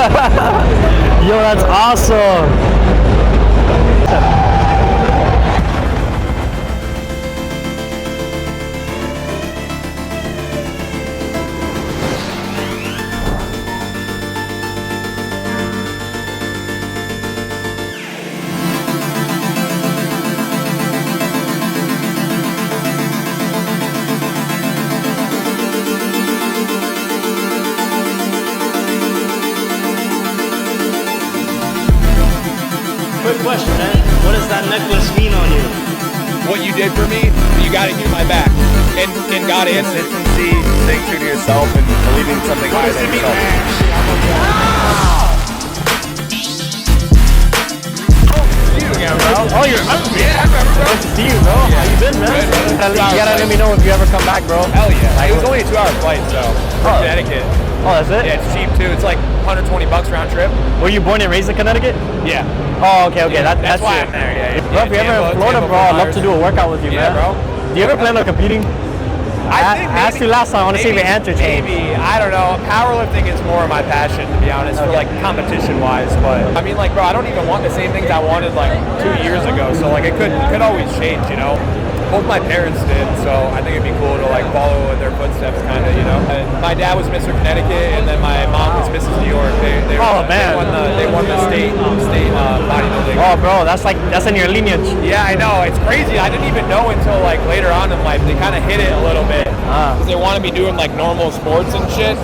Yo, that's awesome. Quick question, man. What does that necklace mean on you? What you did for me, you gotta hear my back. And God answered. Consistency, staying true to yourself, and believing in something higher than yourself. Oh, you're up. Yeah, nice to see you, bro. How you been, man? You gotta let me know if you ever come back, bro. Hell yeah. It was only a 2-hour flight, so from Connecticut. Oh, that's it? Yeah, it's cheap too. It's like $120 round trip. Were you born and raised in Connecticut? Yeah. Oh, okay. Yeah, That's why it. I'm there. Yeah. Bro, if you're ever in Florida, bro, I'd love to do a workout with you, Yeah, man. bro. Do you ever plan on competing? I asked you last time. I want to see if your answer changed. Maybe. I don't know. Powerlifting is more my passion, to be honest, for like competition-wise. But I mean, like, bro, I don't even want the same things I wanted like 2 years ago. So like, it could always change, you know. Both my parents did, so I think it'd be cool to like follow in their footsteps, kind of, you know. And my dad was Mr. Connecticut, and then my mom was Mrs. New York. They won the state bodybuilding. Oh, bro, that's in your lineage. Yeah, I know. It's crazy. I didn't even know until like later on in life. They kind of hit it a little bit because they wanted me doing like normal sports and shit.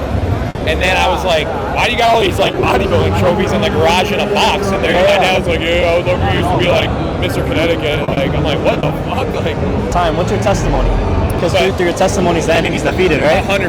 And then I was like, why do you got all these like bodybuilding trophies in the garage in a box? And there, my dad was like, yeah, I was lucky used to be like Mr. Connecticut. Like, I'm like, what the fuck? Like, what's your testimony? Because through your testimonies, the enemy's defeated, right? 100%.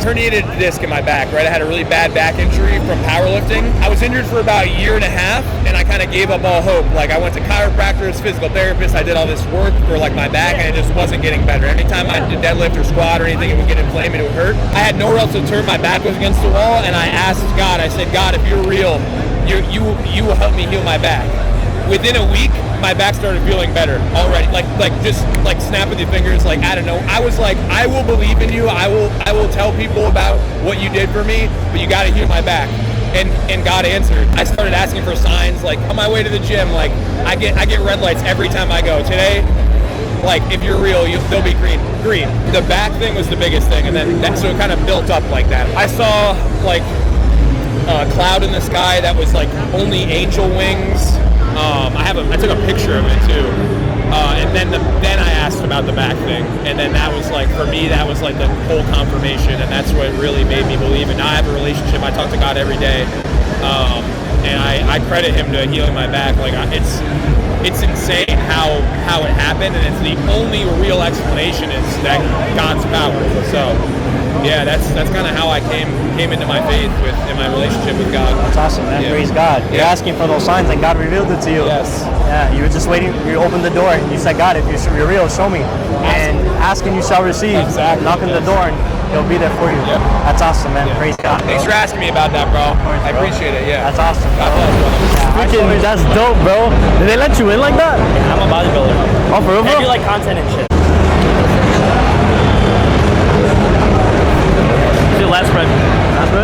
Herniated disc in my back, right? I had a really bad back injury from powerlifting. I was injured for about a year and a half, and I kind of gave up all hope. Like, I went to chiropractors, physical therapists. I did all this work for like my back, and it just wasn't getting better. Anytime I did deadlift or squat or anything, it would get inflamed and it would hurt. I had nowhere else to turn. My back was against the wall, and I asked God. I said, God, if you're real, you will help me heal my back. Within a week, my back started feeling better already. Like just like snap with your fingers. Like, I don't know. I was like, I will believe in you. I will tell people about what you did for me, but you got to heal my back. And God answered. I started asking for signs. Like, on my way to the gym, like I get red lights every time I go. Today, like, if you're real, they'll be green. The back thing was the biggest thing, and then so it kind of built up like that. I saw like a cloud in the sky that was like only angel wings. I took a picture of it too, and then I asked about the back thing, and then that was like, for me, that was like the whole confirmation, and that's what really made me believe. And now I have a relationship. I talk to God every day, and I credit Him to healing my back. Like, it's insane how it happened, and it's the only real explanation is that God's power. So yeah, that's kind of how I came into my faith in my relationship with God. That's awesome, man. Yeah. Praise God. You're asking for those signs, and God revealed it to you. Yes. Yeah, you were just waiting. You opened the door, and you said, God, if you're real, show me. And asking, you shall receive. Exactly. Knock on the door, and He'll be there for you. Yep. That's awesome, man. Praise God. Thanks for asking me about that, bro. I appreciate it. Yeah. That's awesome. God bless, brother. Freaking, that's dope, bro. Did they let you in like that? I'm a bodybuilder. Oh, for real, bro? I do like content and shit. Last spread. Last spread?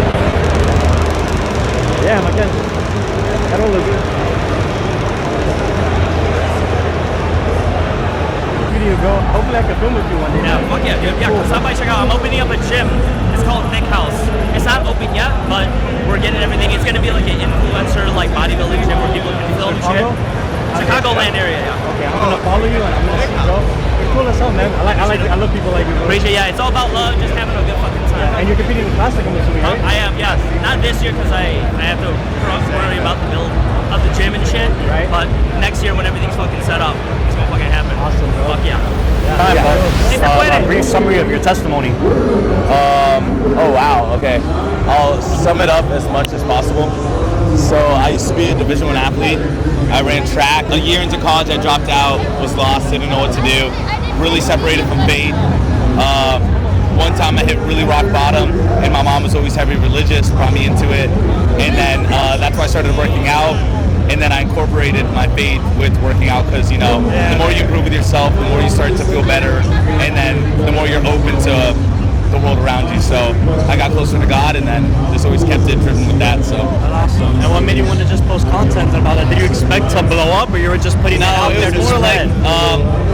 Yeah, I can. I don't look good. Video, bro. Hopefully I can film with you one day. Yeah, fuck yeah, dude. Yeah, stop by, check out. I'm opening up a gym. It's called Thick House. It's not open yet, but we're getting everything. It's gonna be like an influencer, like bodybuilding gym where people can film shit. Chicagoland area, yeah. Okay, I'm gonna follow you and I'm gonna see, bro. You're cool as hell, man. I love people like you, bro. Appreciate, yeah. It's all about love, just having a good fucking time. Yeah, and you're competing in plastic, I'm assuming, right? I am, yes. Not this year because I have to worry about the build of the gym and shit. Right. But next year when everything's fucking set up, it's gonna fucking happen. Awesome, bro. Fuck yeah. A brief summary of your testimony. Oh wow, okay. I'll sum it up as much as possible. So I used to be a Division I athlete. I ran track. A year into college, I dropped out, was lost, didn't know what to do. Really separated from faith. One time I hit really rock bottom, and my mom was always heavy religious, brought me into it. And then that's why I started working out. And then I incorporated my faith with working out because, you know, the more you improve with yourself, the more you start to feel better. And then the more you're open to the world around you. So I got closer to God, and then just always kept it driven with that. So Awesome. And what made you want to just post content about it? Did you expect to blow up, or you were just putting it out there to was more spread? like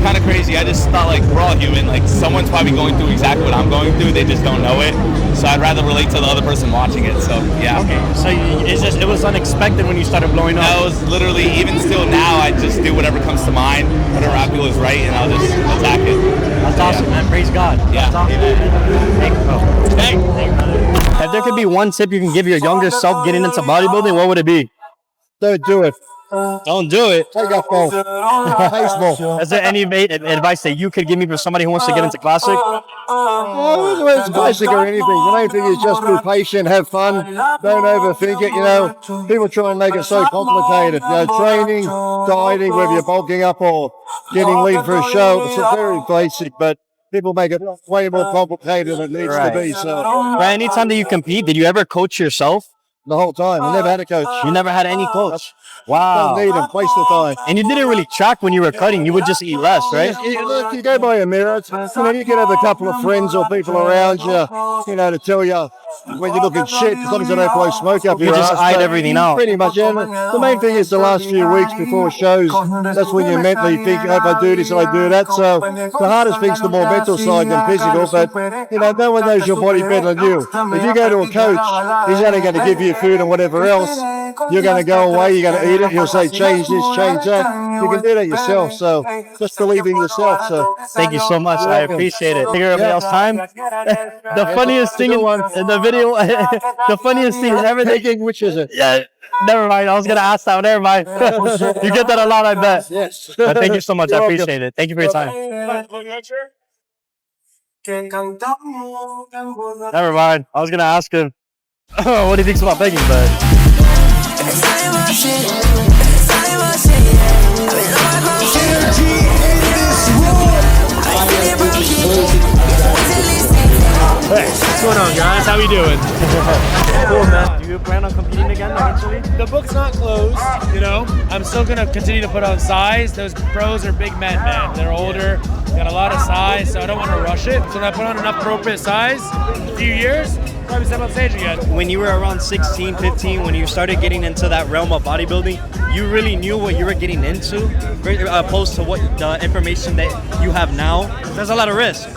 kind of crazy. I just thought like we're all human. Like someone's probably going through exactly what I'm going through. They just don't know it. So I'd rather relate to the other person watching it. So yeah. Okay. So it was unexpected when you started blowing up. That was literally, even still now, I just do whatever comes to mind, whatever I feel is right, and I'll just attack it. That's awesome, man. Praise God. Yeah. That's awesome. Thank you, If there could be one tip you can give your younger self getting into bodybuilding, what would it be? Don't do it. Don't do it. Take up ball. Baseball. Is there any advice that you could give me for somebody who wants to get into classic? Well, it's basic or anything. The main thing is just be patient, have fun, don't overthink it. You know, people try and make it so complicated. You know, training, dieting, whether you're bulking up or getting lean for a show, it's very basic, but people make it way more complicated than it needs to be. So, Right. Anytime that you compete, did you ever coach yourself? the whole time, I never had a coach. You never had any coach. Don't Wow. need them. Waste of time. And you didn't really track when you were cutting. You would just eat less, right? Look, you go by a mirror. You know, you can have a couple of friends or people around you, you know, to tell you when you're looking shit, as long as they don't blow smoke up You your just ass. eyed But everything out. Pretty much, yeah. The main thing is the last few weeks before shows, that's when you mentally think, if I do this, I do that. So the hardest thing's the more mental side than physical, but, you know, no one knows your body better than you. If you go to a coach, he's only going to give you food and whatever else. You're going to go away, you're going to eat it, he'll say, change this, change that. You can do that yourself, so just believe in yourself. So Thank you so much. I appreciate it. Take everybody else time. The funniest thing in the video, the funniest thing ever. which is it? Yeah, never mind. I was gonna ask that one. Never mind. You get that a lot, I bet. Yes. But thank you so much. I appreciate it. Thank you for your time. Never mind. I was gonna ask him what he thinks about begging, but Hey, what's going on, guys? How we doing? cool, man. Do you plan on competing again eventually? The book's not closed, you know. I'm still gonna continue to put on size. Those pros are big men, man. They're older, got a lot of size, so I don't want to rush it. So when I put on enough appropriate size, a few years, probably step on stage again. When you were around 16, 15, when you started getting into that realm of bodybuilding, you really knew what you were getting into, opposed to what the information that you have now. There's a lot of risk.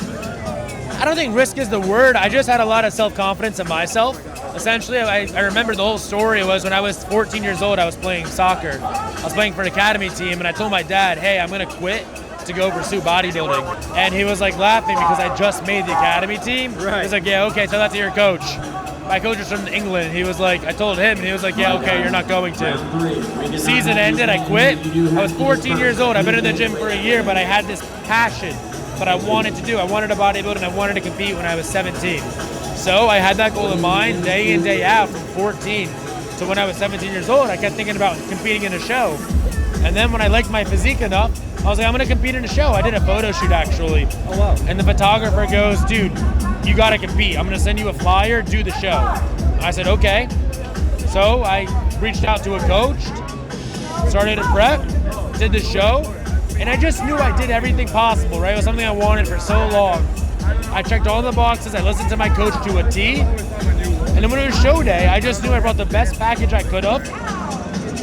I don't think risk is the word. I just had a lot of self-confidence in myself. Essentially, I remember the whole story was when I was 14 years old, I was playing soccer. I was playing for an academy team, and I told my dad, hey, I'm going to quit to go pursue bodybuilding. And he was like laughing because I just made the academy team. Right. He was like, yeah, okay, tell that to your coach. My coach is from England. He was like, I told him, and he was like, yeah, okay, you're not going to. The season ended, I quit. I was 14 years old. I've been in the gym for a year, but I had this passion that I wanted to do. I wanted to bodybuild and I wanted to compete when I was 17. So I had that goal in mind day in, day out from 14 to when I was 17 years old. I kept thinking about competing in a show. And then when I liked my physique enough, I was like, I'm gonna compete in a show. I did a photo shoot actually. Oh wow. And the photographer goes, dude, you gotta compete. I'm gonna send you a flyer, do the show. I said, okay. So I reached out to a coach, started a prep, did the show, and I just knew I did everything possible, right? It was something I wanted for so long. I checked all the boxes, I listened to my coach to a T, and then when it was show day, I just knew I brought the best package I could have.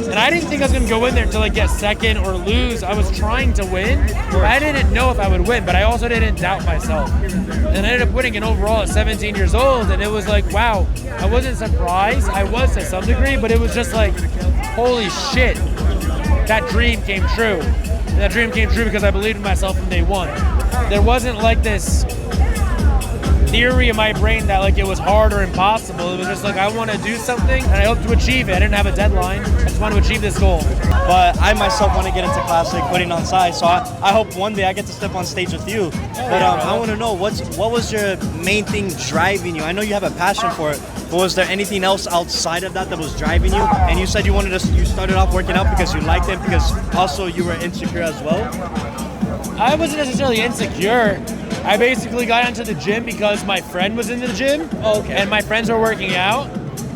And I didn't think I was gonna go in there until I get second or lose. I was trying to win. I didn't know if I would win, but I also didn't doubt myself. And I ended up winning an overall at 17 years old, and it was like, wow, I wasn't surprised. I was to some degree, but it was just like, holy shit, that dream came true. And that dream came true because I believed in myself from day one. There wasn't like this theory in my brain that like it was hard or impossible. It was just like I want to do something and I hope to achieve it. I didn't have a deadline. I just want to achieve this goal. But I myself want to get into classic, putting on size. So I hope one day I get to step on stage with you. But I want to know what was your main thing driving you? I know you have a passion for it, but was there anything else outside of that was driving you? And you said you started off working out because you liked it, because also you were insecure as well. I wasn't necessarily insecure. I basically got into the gym because my friend was in the gym. And my friends were working out,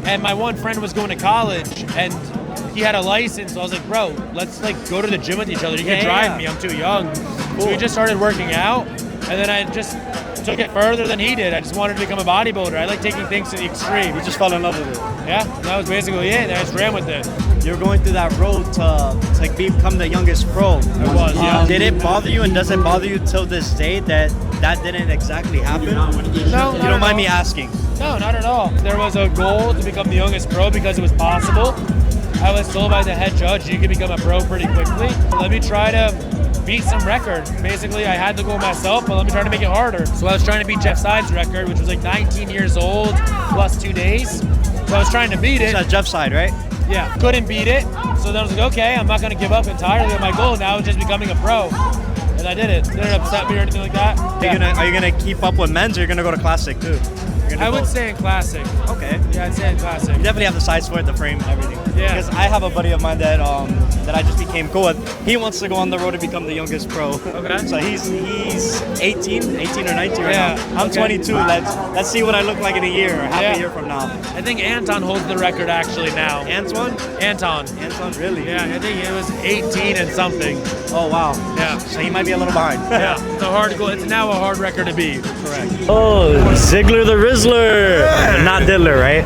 and my one friend was going to college, and he had a license. So I was like, bro, let's like go to the gym with each other. You can drive me. I'm too young. Cool. So we just started working out, and then I just took it further than he did. I just wanted to become a bodybuilder. I like taking things to the extreme. You just fell in love with it. Yeah, that was basically it. I just ran with it. You're going through that road to become the youngest pro. It was, yeah. Did it bother you, and does it bother you till this day that didn't exactly happen? No, you don't mind me asking. No, not at all. There was a goal to become the youngest pro because it was possible. I was told by the head judge you could become a pro pretty quickly. Let me try to beat some record. Basically, I had the goal myself, but let me try to make it harder. So I was trying to beat Jeff Side's record, which was like 19 years old plus 2 days. So I was trying to beat it. That's Jeff Side, right? Yeah, couldn't beat it. So then I was like, okay, I'm not going to give up entirely on my goal. Now it's just becoming a pro. And I did it. Didn't upset me or anything like that. Are you gonna keep up with men's, or you're gonna go to classic too? I would say in classic. Okay. Yeah, I'd say in classic. You definitely have the size for it, the frame, everything. Yeah. Because I have a buddy of mine that I just became cool with. He wants to go on the road to become the youngest pro. Okay. So he's 18 or 19 right Yeah. now. I'm 22. Let's see what I look like in a year or half a year from now. I think Anton holds the record actually now. Anton, really? Yeah, I think it was 18 and something. Oh wow. Yeah. So he might be a little behind. Yeah. It's a hard goal. It's now a hard record to beat. Correct. Oh, Ziggler the Rizzler. Not Diddler, right?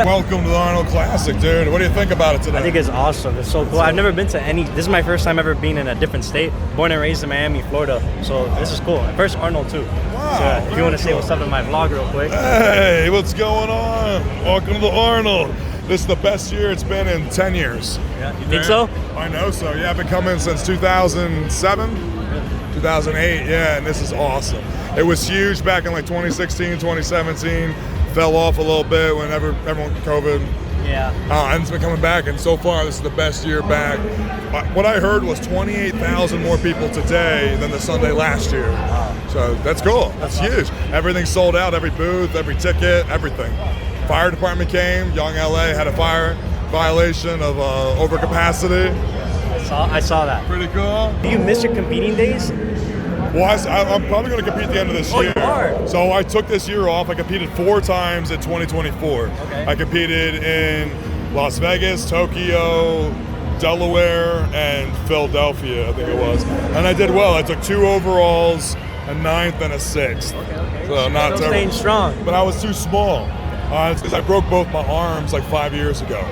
Welcome to the Arnold Classic, dude. What do you think about it today? I think it's awesome. It's so cool. I've never been to any. This is my first time ever being in a different state. Born and raised in Miami, Florida. So this is cool. First Arnold too. Wow. So if you want to say what's up to my vlog real quick. Hey, what's going on? Welcome to the Arnold. This is the best year it's been in 10 years. Yeah, you think so? I know so. Yeah, I've been coming since 2007, 2008. Yeah, and this is awesome. It was huge back in like 2016, 2017. Fell off a little bit whenever everyone COVID. Yeah. And it's been coming back, and so far this is the best year back. What I heard was 28,000 more people today than the Sunday last year. So that's cool. That's huge. Everything's sold out. Every booth, every ticket, everything. Fire department came. Young LA had a fire violation of overcapacity. I saw that. Pretty cool. Do you miss your competing days? Well, I'm probably going to compete at the end of this year. You are? So I took this year off. I competed 4 times in 2024. Okay. I competed in Las Vegas, Tokyo, Delaware, and Philadelphia, I think it was. And I did well. I took 2 overalls, a 9th and a 6th. Okay. So not Still terrible. staying strong. But I was too small. It's because I broke both my arms like 5 years ago.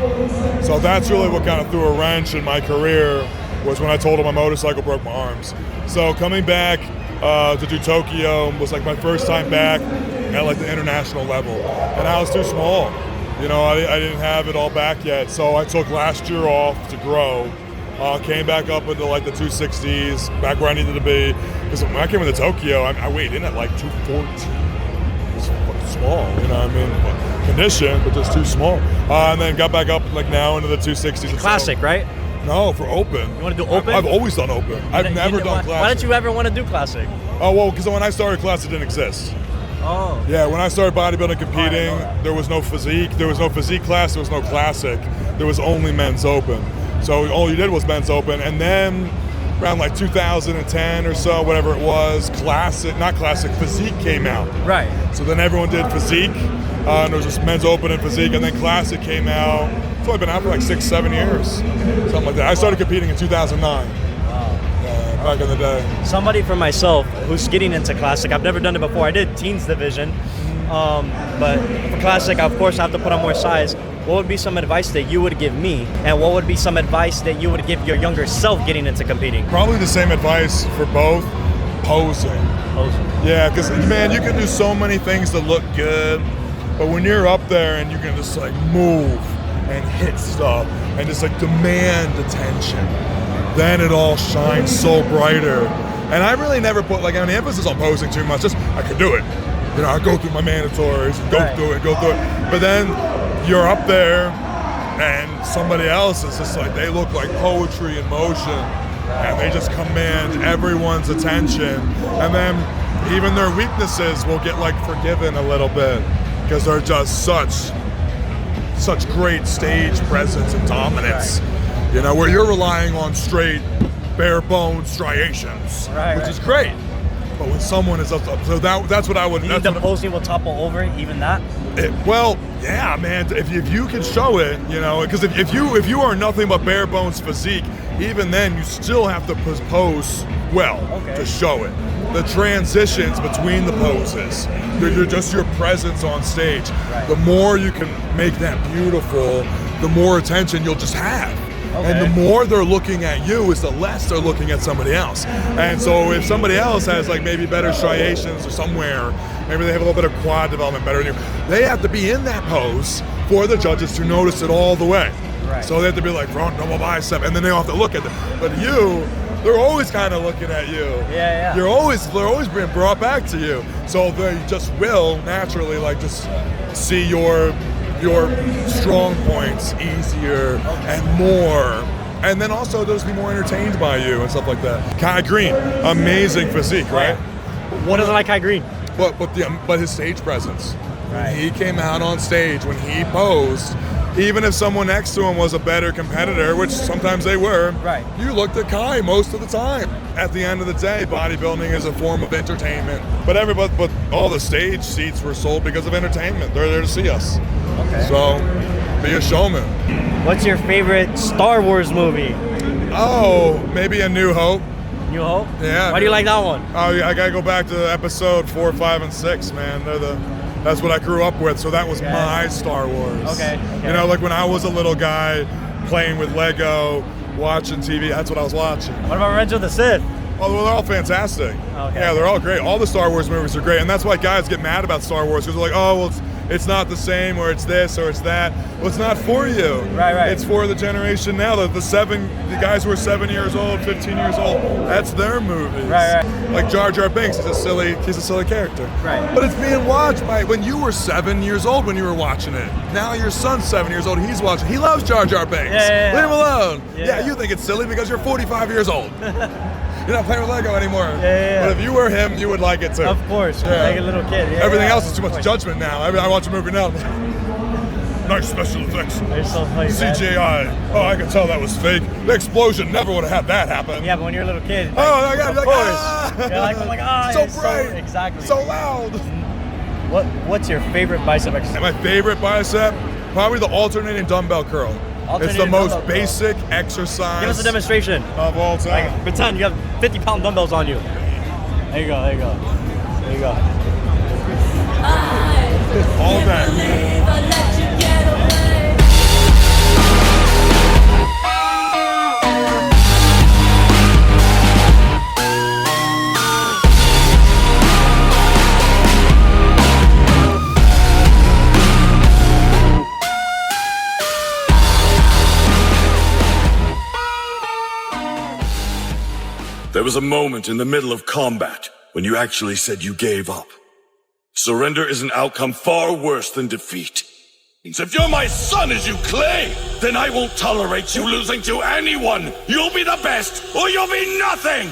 So that's really what kind of threw a wrench in my career, was when I totaled my motorcycle, broke my arms. So coming back to do Tokyo was like my first time back at like the international level. And I was too small. You know, I didn't have it all back yet. So I took last year off to grow. Came back up into like the 260s, back where I needed to be. Because when I came into Tokyo, I weighed in at like 214. Small, you know what I mean? Condition, but just too small. And then got back up like now into the 260s. Classic, right? No, for open. You want to do open? I've always done open. I've never done classic. Why don't you ever want to do classic? Oh, well, because when I started classic, it didn't exist. Oh. Yeah, when I started bodybuilding competing, there was no physique. There was no physique class. There was no classic. There was only men's open. So all you did was men's open. And then around like 2010 or so, whatever it was, physique came out. Right. So then everyone did physique. And there was just men's open and physique. And then classic came out. It's only been out for like 6-7 years. Something like that. I started competing in 2009. Back in the day. Somebody for myself who's getting into classic, I've never done it before. I did teens division, but for classic, of course, I have to put on more size. What would be some advice that you would give me, and what would be some advice that you would give your younger self getting into competing? Probably the same advice for both. Posing. Yeah, because man, you can do so many things to look good, but when you're up there and you can just like move and hit stuff and just like demand attention, then it all shines so brighter. And I really never put like any emphasis on posing too much. Just I could do it. You know, I go through my mandatories, go through it. But then you're up there, and somebody else is just like, they look like poetry in motion, and they just command everyone's attention. And then even their weaknesses will get like forgiven a little bit because they're just such great stage presence and dominance. You know, where you're relying on straight, bare bones striations, which is great. But when someone is up, so that's what I would. You think the posing will topple over even that? Well, yeah, man. If you can show it, you know, because if you are nothing but bare bones physique, even then you still have to pose well to show it. the transitions between the poses. You're just your presence on stage. The more you can make that beautiful, the more attention you'll just have. And the more they're looking at you is the less they're looking at somebody else. And so if somebody else has like maybe better striations or somewhere, maybe they have a little bit of quad development better than you, they have to be in that pose for the judges to notice it all the way. So they have to be like front double bicep, and then they have to look at them. But you, they're always kind of looking at you. They're always being brought back to you. So they just will naturally like just see your strong points easier and more, and then also they'll just be more entertained by you and stuff like that. Kai Green, amazing physique, right? What doesn't like Kai Green? But his stage presence. When he came out on stage, when he posed, even if someone next to him was a better competitor, which sometimes they were, you looked at Kai most of the time. At the end of the day, bodybuilding is a form of entertainment. But all the stage seats were sold because of entertainment. They're there to see us. So, be a showman. What's your favorite Star Wars movie? Oh, maybe A New Hope. New Hope? Yeah. Why do you like that one? Oh, I gotta go back to episode 4, 5, and 6, man. That's what I grew up with, so that was my Star Wars. Okay. You know, like when I was a little guy playing with Lego, watching TV, that's what I was watching. What about Revenge of the Sith? Oh, well, they're all fantastic. Yeah, they're all great. All the Star Wars movies are great, and that's why guys get mad about Star Wars, because they're like, oh, well, it's not the same, or it's this, or it's that. Well, it's not for you. It's for the generation now. The guys who are 7 years old, 15 years old, that's their movies. Like Jar Jar Binks, he's a silly character. But it's being watched by, when you were 7 years old when you were watching it. Now your son's 7 years old, he's watching. He loves Jar Jar Binks. Leave him alone. Yeah, you think it's silly because you're 45 years old. You're not playing with Lego anymore. But if you were him, you would like it too. Of course, like a little kid. Everything else is too much judgment now. I watch a movie now. Nice special effects. So funny, CGI. Oh, I could tell that was fake. The explosion never would have had that happen. Yeah, but when you're a little kid. Oh my God! Of course. You're like, so bright. Exactly. So loud. What's your favorite bicep exercise? My favorite bicep, probably the alternating dumbbell curl. It's the most basic exercise. Give us a demonstration of all time. Like, pretend you have 50-pound dumbbells on you. There you go. All day. There was a moment in the middle of combat when you actually said you gave up. Surrender is an outcome far worse than defeat. So if you're my son as you claim, then I won't tolerate you losing to anyone. You'll be the best, or you'll be nothing.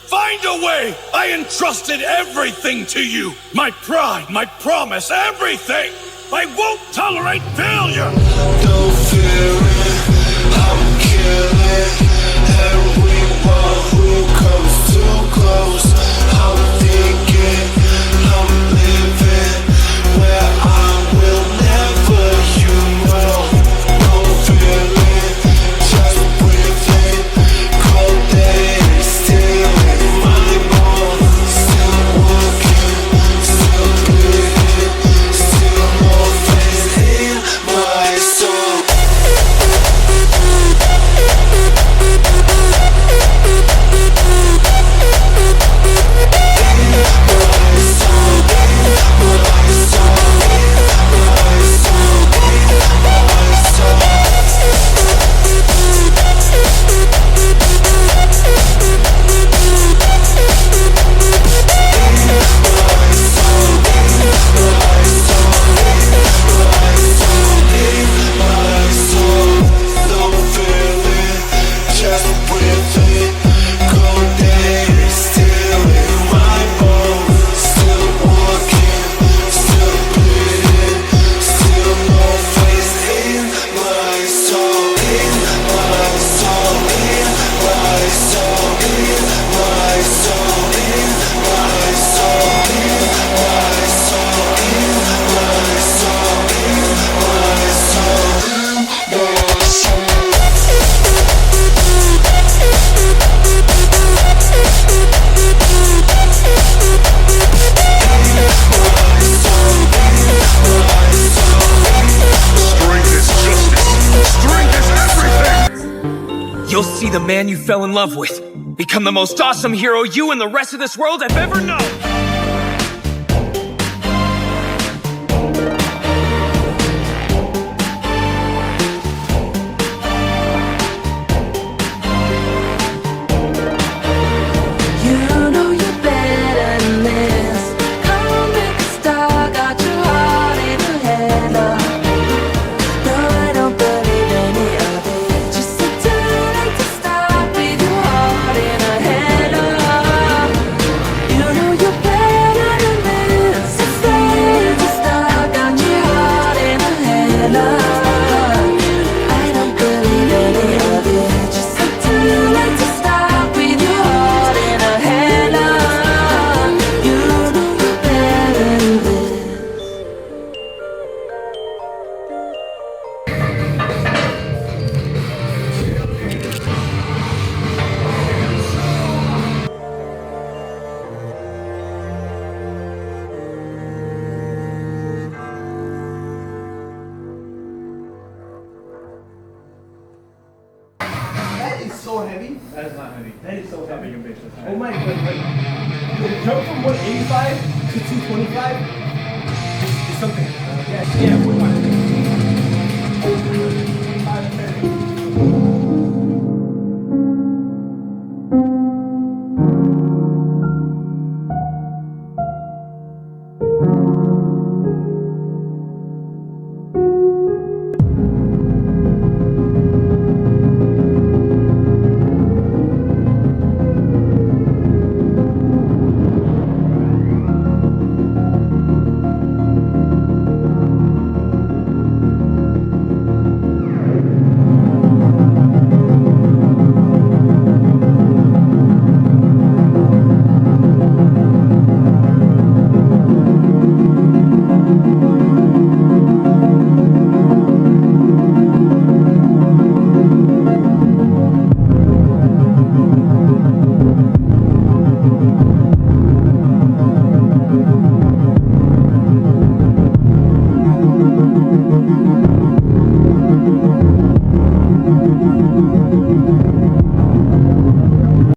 Find a way. I entrusted everything to you. My pride, my promise, everything. I won't tolerate failure. Don't fear it, I'm killing everyone who comes too close. I'm thinking, I'm living where I will never, you know. Don't feel it, just breathing. Cold days still in my bones. Still working, still bleeding. Still no faith in my soul. see the man you fell in love with become the most awesome hero you and the rest of this world have ever known. So heavy. That is not heavy. That is so heavy. Oh my god. The jump from 185 to 225 is something. Yeah,